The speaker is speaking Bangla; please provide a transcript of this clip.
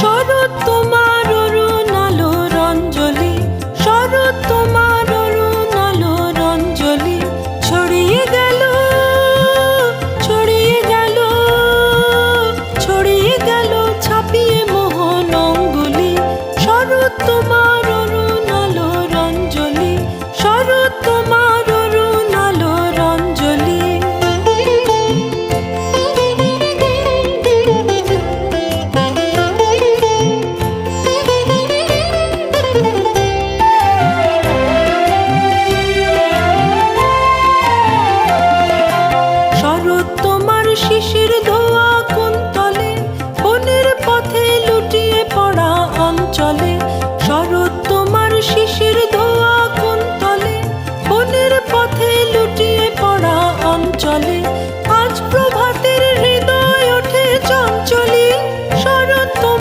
শরৎ তোমার অরুণ আলোর অঞ্জলি, শরৎ তোমার অরুণ আলোর অঞ্জলি, ছড়িয়ে গেল, ছড়িয়ে গেল, ছড়িয়ে গেল ছাপিয়ে মোহন অঙ্গুলি। শরৎ তোমার